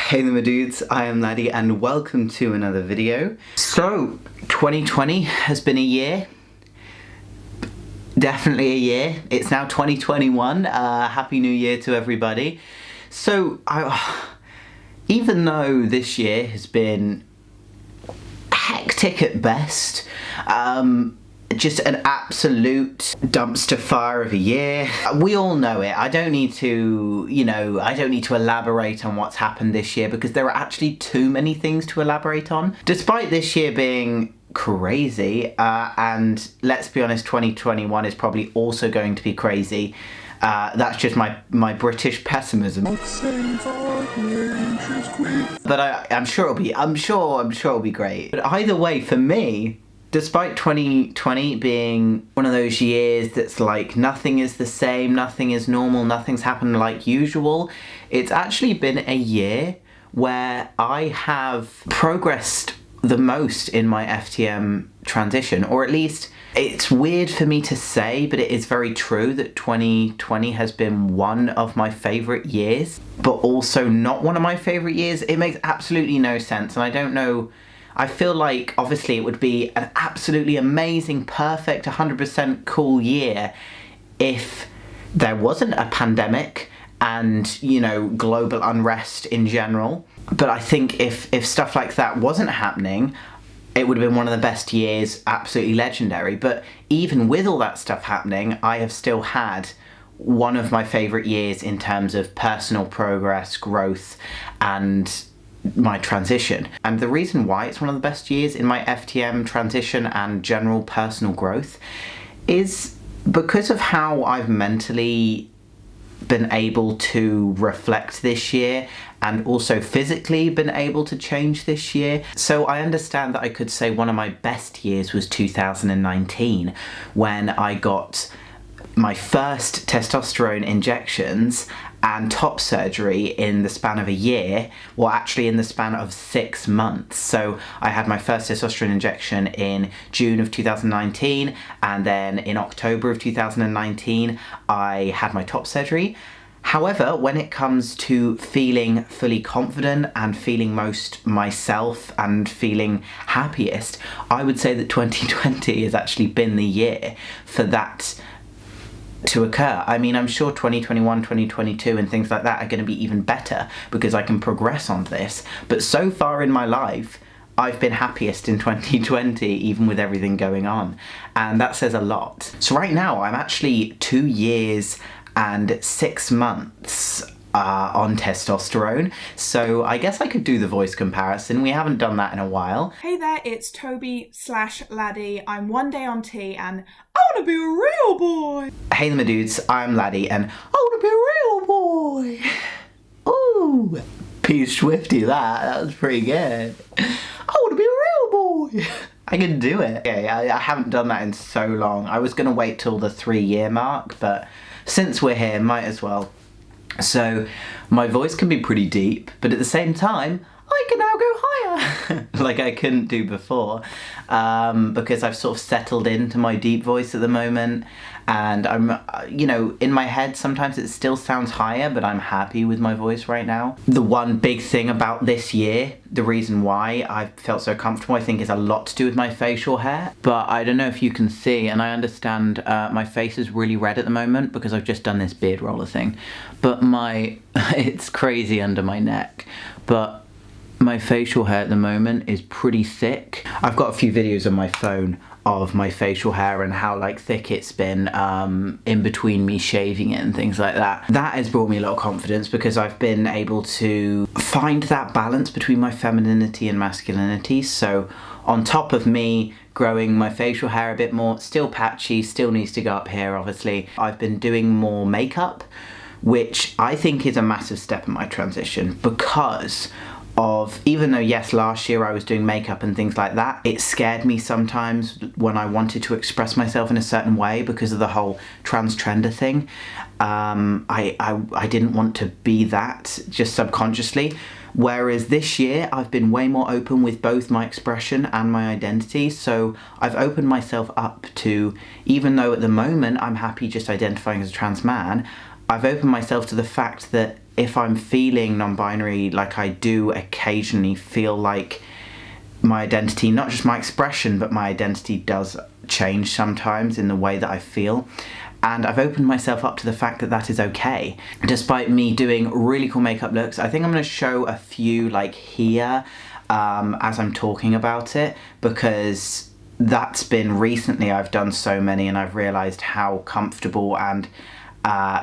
Hey there my dudes, I am Laddie and welcome to another video. So, 2020 has been a year. Definitely a year. It's now 2021. Happy New Year to everybody. So, even though this year has been hectic at best, just an absolute dumpster fire of a year. We all know it. I don't need to, elaborate on what's happened this year because there are actually too many things to elaborate on. Despite this year being crazy, and let's be honest, 2021 is probably also going to be crazy. That's just my British pessimism. But I'm sure it'll be great. But either way, for me, despite 2020 being one of those years that's like nothing is the same, nothing is normal, nothing's happened like usual, it's actually been a year where I have progressed the most in my FTM transition, or at least it's weird for me to say, but it is very true that 2020 has been one of my favourite years, but also not one of my favourite years. It makes absolutely no sense, and I don't know. I feel like, obviously, it would be an absolutely amazing, perfect, 100% cool year if there wasn't a pandemic and, global unrest in general. But I think if stuff like that wasn't happening, it would have been one of the best years, absolutely legendary. But even with all that stuff happening, I have still had one of my favourite years in terms of personal progress, growth, and my transition. And the reason why it's one of the best years in my FTM transition and general personal growth is because of how I've mentally been able to reflect this year and also physically been able to change this year. So I understand that I could say one of my best years was 2019 when I got my first testosterone injections and top surgery in the span of a year, well actually in the span of 6 months. So I had my first testosterone injection in June of 2019, and then in October of 2019 I had my top surgery. However, when it comes to feeling fully confident and feeling most myself and feeling happiest, I would say that 2020 has actually been the year for that to occur. I mean, I'm sure 2021, 2022 and things like that are going to be even better because I can progress on this. But so far in my life, I've been happiest in 2020, even with everything going on. And that says a lot. So right now, I'm actually 2 years and 6 months on testosterone, so I guess I could do the voice comparison. We haven't done that in a while. Hey there, it's Toby/Laddie. I'm 1 day on T and I wanna be a real boy. Hey there my dudes, I'm Laddie and I wanna be a real boy. Ooh, P Swifty that was pretty good. I wanna be a real boy. I can do it. Okay, I haven't done that in so long. I was gonna wait till the 3-year mark, but since we're here, might as well. So my voice can be pretty deep, but at the same time, I can now go higher, like I couldn't do before, because I've sort of settled into my deep voice at the moment, and I'm, in my head sometimes it still sounds higher, but I'm happy with my voice right now. The one big thing about this year, the reason why I felt so comfortable, I think is a lot to do with my facial hair, but I don't know if you can see, and I understand my face is really red at the moment because I've just done this beard roller thing, but it's crazy under my neck, but my facial hair at the moment is pretty thick. I've got a few videos on my phone of my facial hair and how thick it's been in between me shaving it and things like that. That has brought me a lot of confidence because I've been able to find that balance between my femininity and masculinity. So on top of me growing my facial hair a bit more, still patchy, still needs to go up here obviously, I've been doing more makeup, which I think is a massive step in my transition because even though yes, last year I was doing makeup and things like that, it scared me sometimes when I wanted to express myself in a certain way because of the whole transgender thing. I didn't want to be that, just subconsciously. Whereas this year I've been way more open with both my expression and my identity, so I've opened myself up to, even though at the moment I'm happy just identifying as a trans man, I've opened myself to the fact that if I'm feeling non-binary, like I do occasionally feel like my identity, not just my expression, but my identity does change sometimes in the way that I feel. And I've opened myself up to the fact that that is okay. Despite me doing really cool makeup looks, I think I'm going to show a few like here as I'm talking about it, because that's been recently, I've done so many and I've realised how comfortable and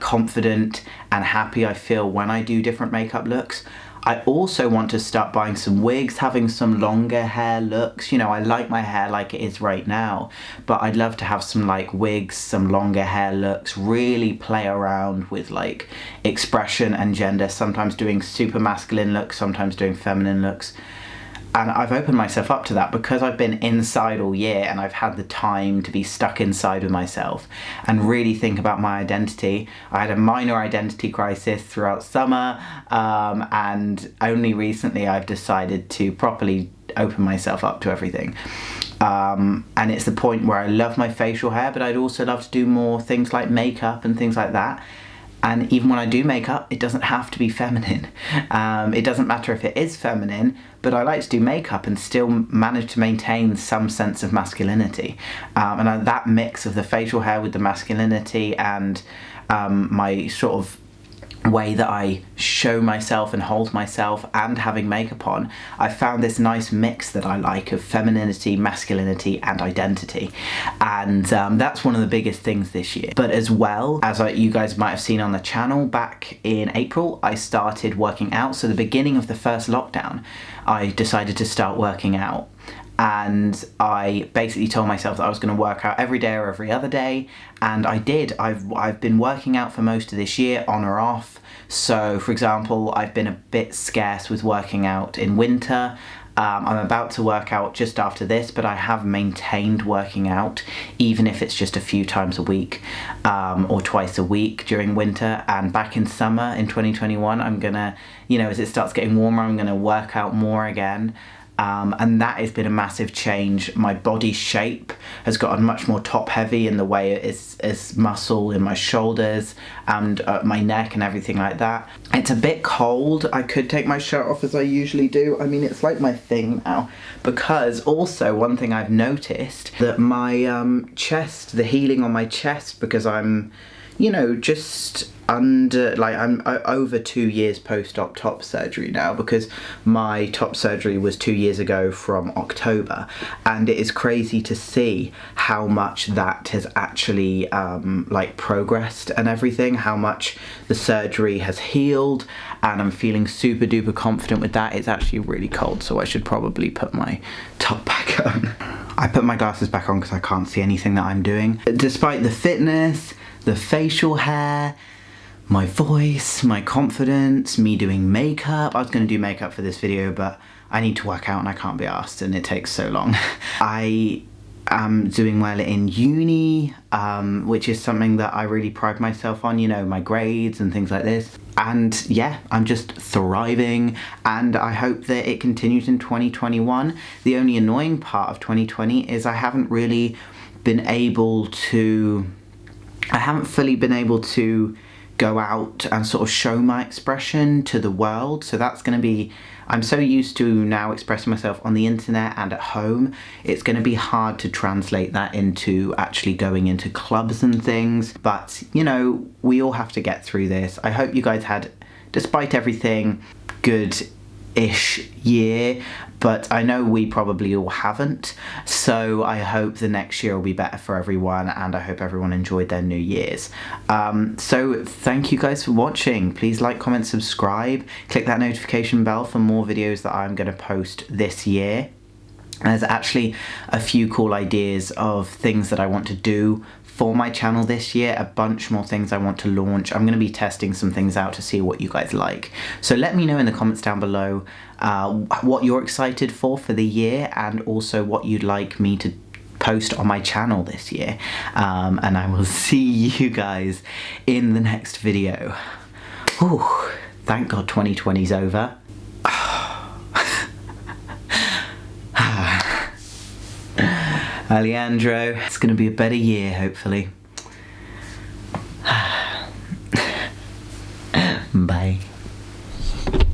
confident and happy I feel when I do different makeup looks. I also want to start buying some wigs, having some longer hair looks. You know, I like my hair like it is right now, but I'd love to have some like wigs, some longer hair looks, really play around with like expression and gender, sometimes doing super masculine looks, sometimes doing feminine looks. And I've opened myself up to that because I've been inside all year and I've had the time to be stuck inside with myself and really think about my identity. I had a minor identity crisis throughout summer, and only recently I've decided to properly open myself up to everything. And it's the point where I love my facial hair, but I'd also love to do more things like makeup and things like that. And even when I do makeup, it doesn't have to be feminine. It doesn't matter if it is feminine, but I like to do makeup and still manage to maintain some sense of masculinity. And that mix of the facial hair with the masculinity and my sort of way that I show myself and hold myself and having makeup on, I found this nice mix that I like of femininity, masculinity and identity, and that's one of the biggest things this year. But as well, as you guys might have seen on the channel, back in April I started working out. So the beginning of the first lockdown I decided to start working out, and I basically told myself that I was going to work out every day or every other day, and I did. I've been working out for most of this year, on or off. So for example, I've been a bit scarce with working out in winter. I'm about to work out just after this, but I have maintained working out, even if it's just a few times a week or twice a week during winter. And back in summer in 2021, I'm gonna, you know, as it starts getting warmer, I'm gonna work out more again. And that has been a massive change. My body shape has gotten much more top heavy in the way it's muscle in my shoulders and my neck and everything like that. It's a bit cold. I could take my shirt off as I usually do. I mean, it's like my thing now, because also one thing I've noticed, that my chest, the healing on my chest, because I'm, you know, just under, like, I'm over 2 years post-op top surgery now, because my top surgery was 2 years ago from October, and it is crazy to see how much that has actually like progressed and everything, how much the surgery has healed, and I'm feeling super duper confident with that. It's actually really cold, so I should probably put my top back on. I put my glasses back on because I can't see anything that I'm doing. Despite the fitness, the facial hair, my voice, my confidence, me doing makeup. I was going to do makeup for this video, but I need to work out and I can't be arsed and it takes so long. I am doing well in uni, which is something that I really pride myself on, you know, my grades and things like this. And yeah, I'm just thriving, and I hope that it continues in 2021. The only annoying part of 2020 is I haven't really been able to, I haven't fully been able to go out and sort of show my expression to the world. So that's going to be, I'm so used to now expressing myself on the internet and at home, it's going to be hard to translate that into actually going into clubs and things. But, you know, we all have to get through this. I hope you guys had, despite everything, good-ish year, but I know we probably all haven't. So I hope the next year will be better for everyone, and I hope everyone enjoyed their New Year's. So thank you guys for watching. Please like, comment, subscribe, click that notification bell for more videos that I'm going to post this year. And there's actually a few cool ideas of things that I want to do for my channel this year, a bunch more things I want to launch. I'm going to be testing some things out to see what you guys like. So let me know in the comments down below what you're excited for the year, and also what you'd like me to post on my channel this year. And I will see you guys in the next video. Whew, thank God 2020's over. Alejandro, it's going to be a better year, hopefully. Bye. Bye.